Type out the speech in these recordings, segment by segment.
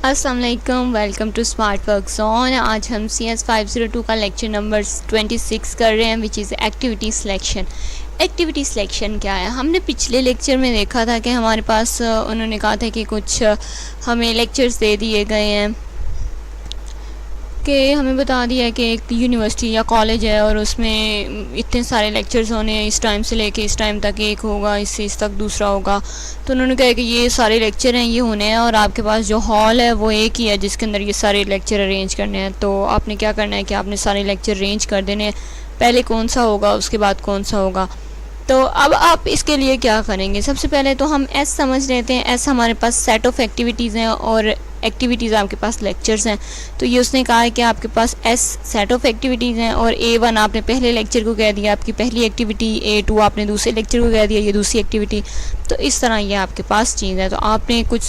अस्सलाम वालेकुम, welcome to smart work zone. आज हम CS 502 का लेक्चर नंबर 26 कर रहे हैं, which is activity selection. Activity selection क्या है? हमने पिछले लेक्चर में देखा था कि हमारे पास उन्होंने कहा था कि कुछ हमें लेक्चर्स दे दिए गए हैं कि हमें बता दिया है कि एक यूनिवर्सिटी या कॉलेज है और उसमें इतने सारे लेक्चर्स होने हैं, इस टाइम से लेके इस टाइम तक एक होगा, इससे इस तक दूसरा होगा। तो उन्होंने कहा कि ये सारे लेक्चर हैं, ये होने हैं और आपके पास जो हॉल है वो एक ही है जिसके अंदर ये सारे लेक्चर अरेंज करने हैं। तो आपने क्या करना है कि आपने सारे लेक्चर अरेंज कर देने हैं, पहले कौन सा होगा उसके बाद कौन सा होगा। तो अब आप इसके लिए क्या करेंगे? सबसे पहले तो हम एस समझ लेते हैं। एस हमारे पास सेट ऑफ एक्टिविटीज़ हैं और एक्टिविटीज़ आपके पास लेक्चर्स हैं। तो ये उसने कहा है कि आपके पास एस सेट ऑफ एक्टिविटीज़ हैं और A1 आपने पहले लेक्चर को कह दिया आपकी पहली एक्टिविटी, A2 आपने दूसरे लेक्चर को कह दिया ये दूसरी एक्टिविटी। तो इस तरह ये आपके पास चीज़ है। तो आपने कुछ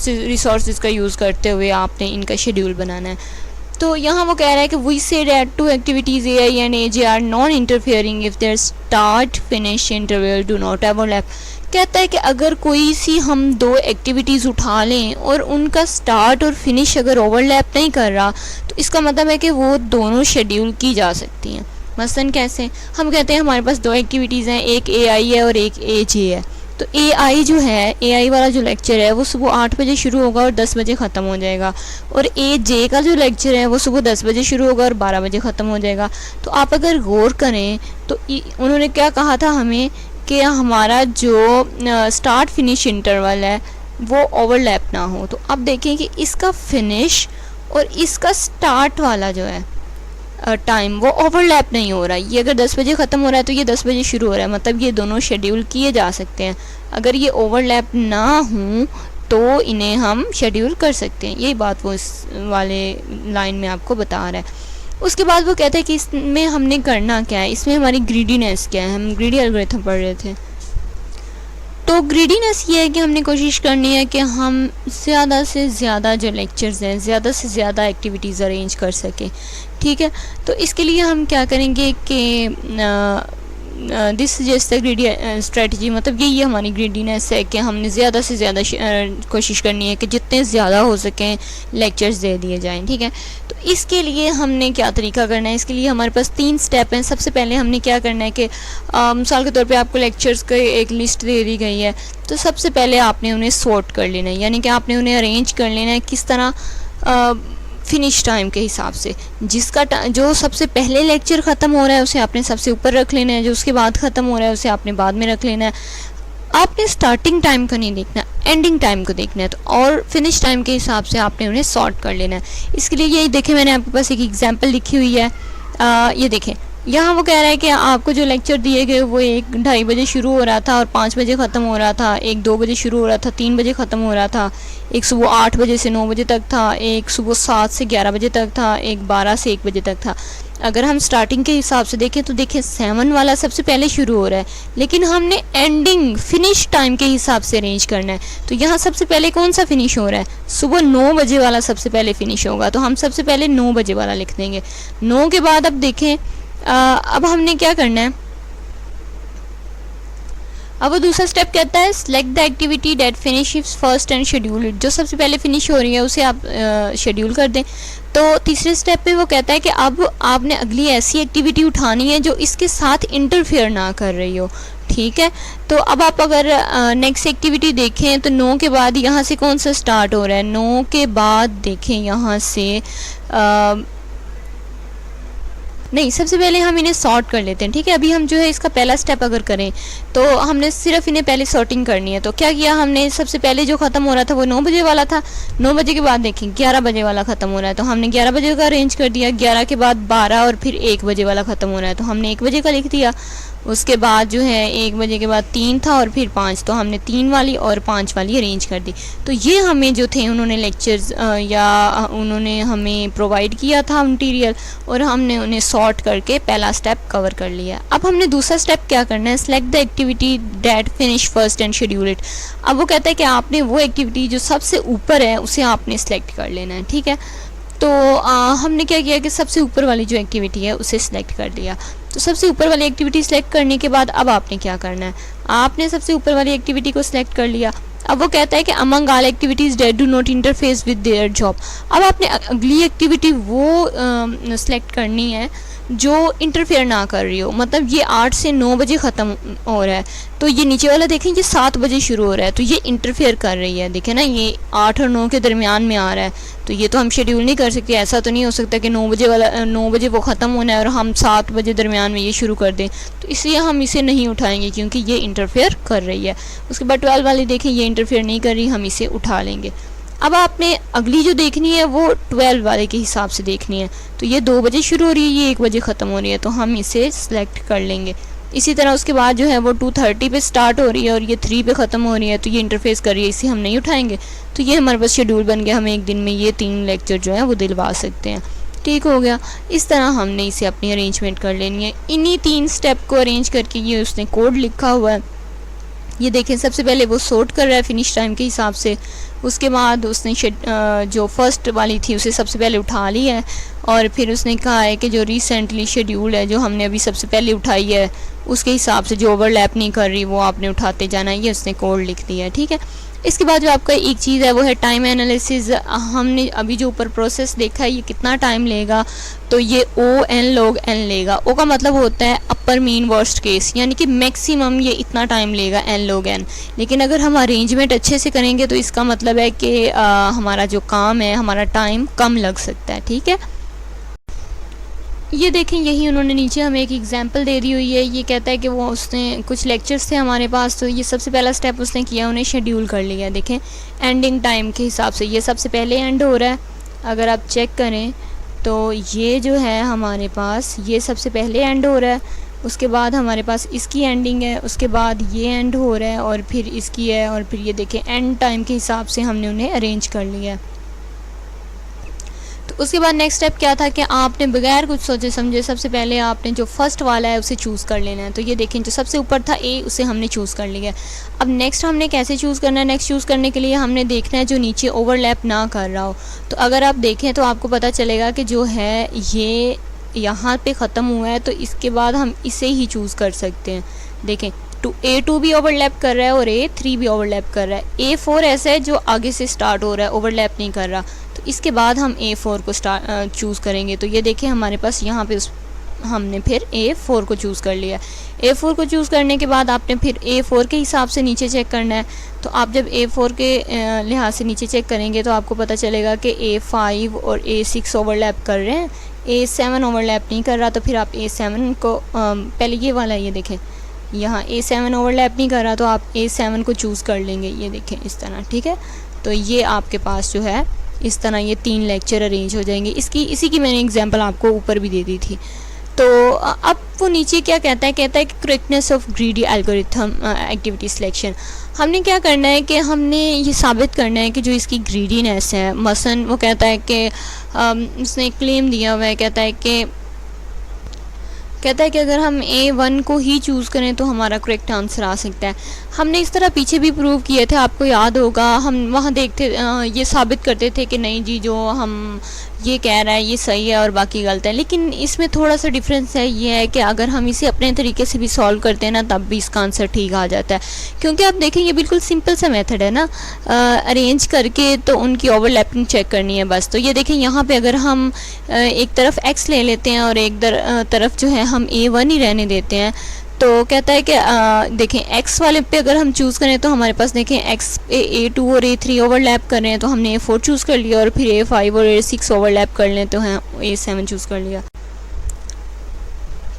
रिसोर्सेज का यूज़ करते हुए आपने इनका शेड्यूल बनाना है। तो यहाँ वो कह रहा है कि we say that two activities AI and AJ are non interfering if their start finish interval do not overlap. कहता है कि अगर कोई सी हम दो एक्टिविटीज़ उठा लें और उनका स्टार्ट और फिनिश अगर ओवरलैप नहीं कर रहा तो इसका मतलब है कि वो दोनों शेड्यूल की जा सकती हैं। मसलन कैसे? हम कहते हैं हमारे पास दो एक्टिविटीज़ हैं, एक AI है और एक AJ है। तो AI जो है, AI वाला जो लेक्चर है वो सुबह 8 बजे शुरू होगा और 10 बजे ख़त्म हो जाएगा और AJ का जो लेक्चर है वो सुबह 10 बजे शुरू होगा और 12 बजे ख़त्म हो जाएगा। तो आप अगर गौर करें तो उन्होंने क्या कहा था हमें कि हमारा जो स्टार्ट फिनिश इंटरवल है वो ओवरलैप ना हो। तो अब देखें कि इसका फिनिश और इसका स्टार्ट वाला जो है टाइम वो ओवरलैप नहीं हो रहा है। ये अगर 10 बजे ख़त्म हो रहा है तो ये 10 बजे शुरू हो रहा है, मतलब ये दोनों शेड्यूल किए जा सकते हैं। अगर ये ओवरलैप ना हो तो इन्हें हम शेड्यूल कर सकते हैं। यही बात वो इस वाले लाइन में आपको बता रहा है। उसके बाद वो कहता है कि इसमें हमने करना क्या है, इसमें हमारी ग्रीडीनेस क्या है। हम ग्रीडी एल्गोरिथम पढ़ रहे थे। तो ग्रीडीनेस ये है कि हमने कोशिश करनी है कि हम ज़्यादा से ज़्यादा जो लेक्चर्स हैं, ज़्यादा से ज़्यादा एक्टिविटीज़ अरेंज कर सकें। ठीक है, तो इसके लिए हम क्या करेंगे कि दिस सजेस्ट ग्रीडी स्ट्रेटजी, मतलब यही हमारी ग्रीडीनेस है कि हमने ज़्यादा से ज़्यादा कोशिश करनी है कि जितने ज़्यादा हो सकें लेक्चर्स दे दिए जाएं। ठीक है, तो इसके लिए हमने क्या तरीका करना है? इसके लिए हमारे पास 3 स्टेप हैं। सबसे पहले हमने क्या करना है कि मिसाल के तौर पे आपको लेक्चर्स की एक लिस्ट दे दी गई है, तो सबसे पहले आपने उन्हें सॉर्ट कर लेना है, यानी कि आपने उन्हें अरेंज कर लेना है किस तरह फिनिश टाइम के हिसाब से। जिसका जो सबसे पहले लेक्चर ख़त्म हो रहा है उसे आपने सबसे ऊपर रख लेना है, जो उसके बाद ख़त्म हो रहा है उसे आपने बाद में रख लेना है। आपने स्टार्टिंग टाइम को नहीं देखना, एंडिंग टाइम को देखना है। तो और फिनिश टाइम के हिसाब से आपने उन्हें सॉर्ट कर लेना है। इसके लिए यही देखें, मैंने आपके पास एक एग्जांपल लिखी हुई है। ये देखें, यहाँ वो कह रहा है कि आपको जो लेक्चर दिए गए वो 1-2:30 बजे शुरू हो रहा था और 5 बजे ख़त्म हो रहा था, एक 2 बजे शुरू हो रहा था, 3 बजे ख़त्म हो रहा था, एक सुबह 8 बजे से 9 बजे तक था, एक सुबह 7 से 11 बजे तक था, एक 12 से 1 बजे तक था। अगर हम स्टार्टिंग के हिसाब से देखें तो देखें 7 वाला सबसे पहले शुरू हो रहा है, लेकिन हमने एंडिंग फिनिश टाइम के हिसाब से अरेंज करना है। तो यहाँ सबसे पहले कौन सा फिनिश हो रहा है? सुबह 9 बजे वाला सबसे पहले फिनिश होगा, तो हम सबसे पहले 9 बजे वाला लिख देंगे। 9 के बाद अब देखें अब हमने क्या करना है। अब वो दूसरा स्टेप कहता है select the activity that finish first and schedule it. जो सबसे पहले फिनिश हो रही है उसे आप शेड्यूल कर दें। तो तीसरे स्टेप पे वो कहता है कि अब आपने अगली ऐसी एक्टिविटी उठानी है जो इसके साथ इंटरफेयर ना कर रही हो। ठीक है, तो अब आप अगर नेक्स्ट एक्टिविटी देखें तो 9 के बाद यहाँ से कौन सा स्टार्ट हो रहा है? 9 के बाद देखें यहाँ से नहीं, सबसे पहले हम इन्हें सॉर्ट कर लेते हैं। ठीक है, अभी हम जो है इसका पहला स्टेप अगर करें तो हमने सिर्फ इन्हें पहले सॉर्टिंग करनी है। तो क्या किया हमने, सबसे पहले जो ख़त्म हो रहा था वो 9 बजे वाला था। 9 बजे के बाद देखें 11 बजे वाला ख़त्म हो रहा है, तो हमने 11 बजे का अरेंज कर दिया। 11 के बाद 12 और फिर 1 बजे वाला ख़त्म हो रहा है, तो हमने 1 बजे का लिख दिया। उसके बाद जो है 1 बजे के बाद 3 था और फिर 5, तो हमने 3 वाली और 5 वाली अरेंज कर दी। तो ये हमें जो थे उन्होंने लेक्चर्स या उन्होंने हमें प्रोवाइड किया था मटीरियल और हमने उन्हें सॉर्ट करके पहला स्टेप कवर कर लिया। अब हमने दूसरा स्टेप क्या करना है? Select the activity that finish first and schedule it. अब वो कहता है कि आपने वो एक्टिविटी जो सबसे ऊपर है उसे आपने सेलेक्ट कर लेना है। ठीक है, तो हमने क्या किया कि सबसे ऊपर वाली जो एक्टिविटी है उसे सिलेक्ट कर दिया। तो सबसे ऊपर वाली एक्टिविटी सिलेक्ट करने के बाद अब आपने क्या करना है? आपने सबसे ऊपर वाली एक्टिविटी को सिलेक्ट कर लिया। अब वो कहता है कि among all activities that do not interface with their job. अब आपने अगली एक्टिविटी वो सेलेक्ट करनी है जो इंटरफेयर ना कर रही हो, मतलब ये 8 से 9 बजे ख़त्म हो रहा है, तो ये नीचे वाला देखें ये 7 बजे शुरू हो रहा है, तो ये इंटरफेयर कर रही है। देखें ना, ये 8 और 9 के दरमियान में आ रहा है, तो ये तो हम शेड्यूल नहीं कर सकते। ऐसा तो नहीं हो सकता कि 9 बजे वाला 9 बजे वो ख़त्म होना है और हम 7 बजे दरमियान में ये शुरू कर दें, तो इसलिए हम इसे नहीं उठाएंगे क्योंकि ये इंटरफेयर कर रही है। उसके बाद 12 वाली देखें, ये इंटरफेयर नहीं कर रही, हम इसे उठा लेंगे। अब आपने अगली जो देखनी है वो 12 वाले के हिसाब से देखनी है, तो ये 2 बजे शुरू हो रही है, ये 1 बजे ख़त्म हो रही है, तो हम इसे सिलेक्ट कर लेंगे। इसी तरह उसके बाद जो है वो 2:30 पे स्टार्ट हो रही है और ये 3 पे ख़त्म हो रही है, तो ये इंटरफेस कर रही है, इसे हम नहीं उठाएंगे। तो ये हमारे पास शेड्यूल बन गया, हम एक दिन में ये 3 लेक्चर जो है वो दिलवा सकते हैं। ठीक हो गया। इस तरह हमने इसे अपनी अरेंजमेंट कर लेनी है। इन्हीं 3 स्टेप को अरेंज करके ये उसने कोड लिखा हुआ है। ये देखें, सबसे पहले वो सॉर्ट कर रहा है फिनिश टाइम के हिसाब से। उसके बाद उसने जो फर्स्ट वाली थी उसे सबसे पहले उठा ली है और फिर उसने कहा है कि जो रिसेंटली शेड्यूल है, जो हमने अभी सबसे पहले उठाई है, उसके हिसाब से जो ओवरलैप नहीं कर रही वो आपने उठाते जाना है। ये उसने कोड लिख दिया है। ठीक है। इसके बाद जो आपका एक चीज़ है वो है टाइम एनालिसिस। हमने अभी जो ऊपर प्रोसेस देखा है ये कितना टाइम लेगा, तो ये O(n) log n लेगा। O का मतलब होता है अपर मीन वर्स्ट केस, यानी कि मैक्सिमम ये इतना टाइम लेगा n log n। लेकिन अगर हम अरेंजमेंट अच्छे से करेंगे तो इसका मतलब है कि हमारा जो काम है, हमारा टाइम कम लग सकता है। ठीक है। ये देखें, यही उन्होंने नीचे हमें एक एग्जांपल दे दी हुई है। ये कहता है कि वो उसने कुछ लेक्चर्स थे हमारे पास, तो ये सबसे पहला स्टेप उसने किया, उन्हें शेड्यूल कर लिया। देखें, एंडिंग टाइम के हिसाब से ये सबसे पहले एंड हो रहा है। अगर आप चेक करें तो ये जो है हमारे पास ये सबसे पहले एंड हो रहा है, उसके बाद हमारे पास इसकी एंडिंग है, उसके बाद ये एंड हो रहा है और फिर इसकी है, और फिर ये देखें एंड टाइम के हिसाब से हमने उन्हें अरेंज कर लिया। तो उसके बाद नेक्स्ट स्टेप क्या था कि आपने बगैर कुछ सोचे समझे सबसे पहले आपने जो फर्स्ट वाला है उसे चूज़ कर लेना है। तो ये देखें, जो सबसे ऊपर था ए, उसे हमने चूज़ कर लिया। अब नेक्स्ट हमने कैसे चूज़ करना है? नेक्स्ट चूज़ करने के लिए हमने देखना है जो नीचे ओवरलैप ना कर रहा हो। तो अगर आप देखें तो आपको पता चलेगा कि जो है ये यहाँ पे ख़त्म हुआ है, तो इसके बाद हम इसे ही चूज़ कर सकते हैं। देखें, A2 भी ओवरलैप कर रहा है और A3 भी ओवरलैप कर रहा है। A4 ऐसा है जो आगे से स्टार्ट हो रहा है, ओवरलैप नहीं कर रहा, तो इसके बाद हम A4 को चूज़ करेंगे। तो ये देखिए हमारे पास यहाँ पे हमने फिर A4 को चूज़ कर लिया। A4 को चूज़ करने के बाद आपने फिर A4 के हिसाब से नीचे चेक करना है। तो आप जब A4 के लिहाज से नीचे चेक करेंगे तो आपको पता चलेगा कि A5 और A6 ओवरलैप कर रहे हैं, A7 ओवरलैप नहीं कर रहा। तो फिर आप A7 को पहले ये वाला ये देखें, यहाँ A7 ओवरलैप नहीं कर रहा, तो आप A7 को चूज़ कर लेंगे। ये देखें इस तरह। ठीक है। तो ये आपके पास जो है इस तरह ये 3 लेक्चर अरेंज हो जाएंगे। इसी की मैंने एग्जांपल आपको ऊपर भी दे दी थी। तो अब वो नीचे क्या कहता है कि correctness of greedy algorithm activity selection. हमने क्या करना है कि हमने ये साबित करना है कि जो इसकी ग्रीडीनेस है, मसलन वो कहता है कि उसने क्लेम दिया हुआ है, कहता है कि अगर हम A1 को ही चूज़ करें तो हमारा करेक्ट आंसर आ सकता है। हमने इस तरह पीछे भी प्रूव किए थे, आपको याद होगा। हम वहाँ देखते ये साबित करते थे कि नहीं जी, जो हम ये कह रहा है ये सही है और बाकी गलत है। लेकिन इसमें थोड़ा सा डिफरेंस है, ये है कि अगर हम इसे अपने तरीके से भी सॉल्व करते हैं ना, तब भी इसका आंसर ठीक आ जाता है। क्योंकि आप देखें ये बिल्कुल सिंपल सा मेथड है ना, अरेंज करके तो उनकी ओवरलैपिंग चेक करनी है बस। तो ये देखें यहाँ पे अगर हम एक तरफ x ले लेते हैं और एक तरफ जो है हम A1 ही रहने देते हैं, तो कहता है कि देखें x वाले पे अगर हम चूज़ करें तो हमारे पास देखें x A2 और A3 ओवरलैप कर रहे हैं, तो हमने A4 चूज़ कर लिया, और फिर A5 और A6 ओवरलैप कर लें तो हैं A7 चूज़ कर लिया।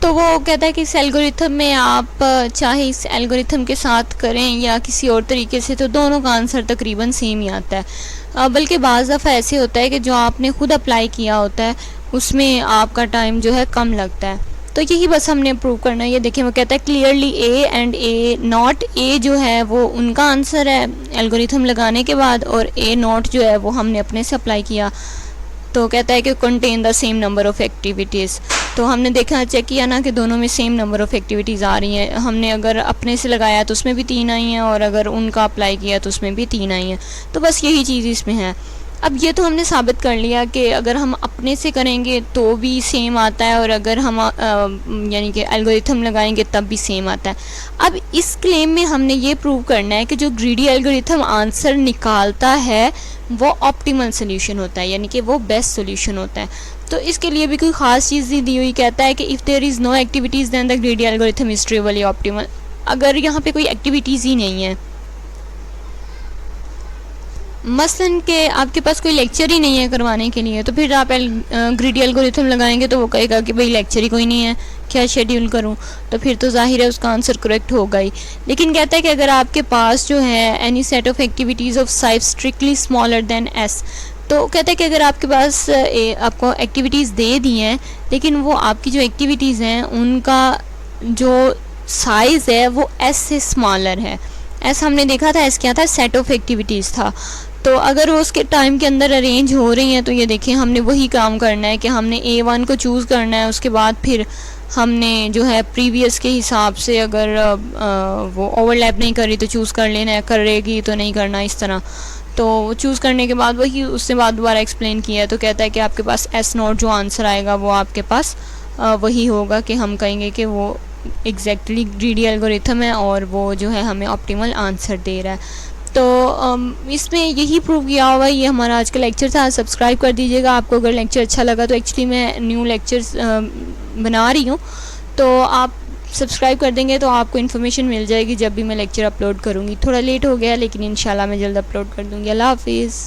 तो वो कहता है कि इस एल्गोरिथम में आप चाहे इस एल्गोरिथम के साथ करें या किसी और तरीके से, तो दोनों का आंसर तकरीबन सेम ही आता है। बल्कि बाज़ दफ़ा ऐसे होता है कि जो आपने खुद अप्लाई किया होता है उसमें आपका टाइम जो है कम लगता है। तो यही बस हमने प्रूव करना है। ये देखिए वो कहता है clearly A and A not, A जो है वो उनका आंसर है एल्गोरिथम लगाने के बाद, और A नॉट जो है वो हमने अपने से अप्लाई किया। तो कहता है कि contain the same number of activities. तो हमने देखा, चेक किया ना कि दोनों में सेम नंबर ऑफ़ एक्टिविटीज़ आ रही हैं। हमने अगर अपने से लगाया तो उसमें भी 3 आई हैं, और अगर उनका अप्लाई किया तो उसमें भी 3 आई हैं। तो बस यही चीज़ इसमें है। अब ये तो हमने साबित कर लिया कि अगर हम अपने से करेंगे तो भी सेम आता है, और अगर हम यानी कि एल्गोरिथम लगाएंगे तब भी सेम आता है। अब इस क्लेम में हमने ये प्रूव करना है कि जो ग्रीडी एल्गोरिथम आंसर निकालता है वो ऑप्टिमल सोल्यूशन होता है, यानी कि वो बेस्ट सोल्यूशन होता है। तो इसके लिए भी कोई ख़ास चीज़ नहीं दी हुई, कहता है कि if there is no activities then the greedy algorithm is trivially optimal. अगर यहाँ पे कोई एक्टिविटीज़ ही नहीं है, मसलन कि आपके पास कोई लेक्चर ही नहीं है करवाने के लिए, तो फिर आप ग्रीडी एल्गोरिथम लगाएंगे तो वो कहेगा कि भाई लेक्चर ही कोई नहीं है, क्या शेड्यूल करूं, तो फिर तो जाहिर है उसका आंसर करेक्ट होगा ही। लेकिन कहता है कि अगर आपके पास जो है any set of activities of size strictly smaller than S, तो कहता है कि अगर आपके पास आपको एक्टिविटीज़ दे दी हैं लेकिन वो आपकी जो एक्टिविटीज़ हैं उनका जो साइज़ है वो एस से स्मॉलर है। एस हमने देखा था, एस क्या था, सेट ऑफ एक्टिविटीज़ था। तो अगर वो उसके टाइम के अंदर अरेंज हो रही हैं तो ये देखिए हमने वही काम करना है कि हमने A1 को चूज़ करना है, उसके बाद फिर हमने जो है प्रीवियस के हिसाब से अगर वो ओवरलैप नहीं कर रही तो चूज़ कर लेना है, करेगी तो नहीं करना, इस तरह। तो चूज़ करने के बाद वही उससे बाद दोबारा एक्सप्लेन किया है। तो कहता है कि आपके पास एस नोट जो आंसर आएगा वो आपके पास वही होगा कि हम कहेंगे कि वो एग्जैक्टली ग्रीडी एल्गोरिथम है और वो जो है हमें ऑप्टिमल आंसर दे रहा है। तो इसमें यही प्रूव किया हुआ। ये हमारा आज का लेक्चर था। सब्सक्राइब कर दीजिएगा आपको अगर लेक्चर अच्छा लगा तो। एक्चुअली मैं न्यू लेक्चर्स बना रही हूँ, तो आप सब्सक्राइब कर देंगे तो आपको इन्फॉर्मेशन मिल जाएगी जब भी मैं लेक्चर अपलोड करूँगी। थोड़ा लेट हो गया लेकिन इंशाल्लाह मैं जल्द अपलोड कर दूँगी। अल्लाह हाफिज़।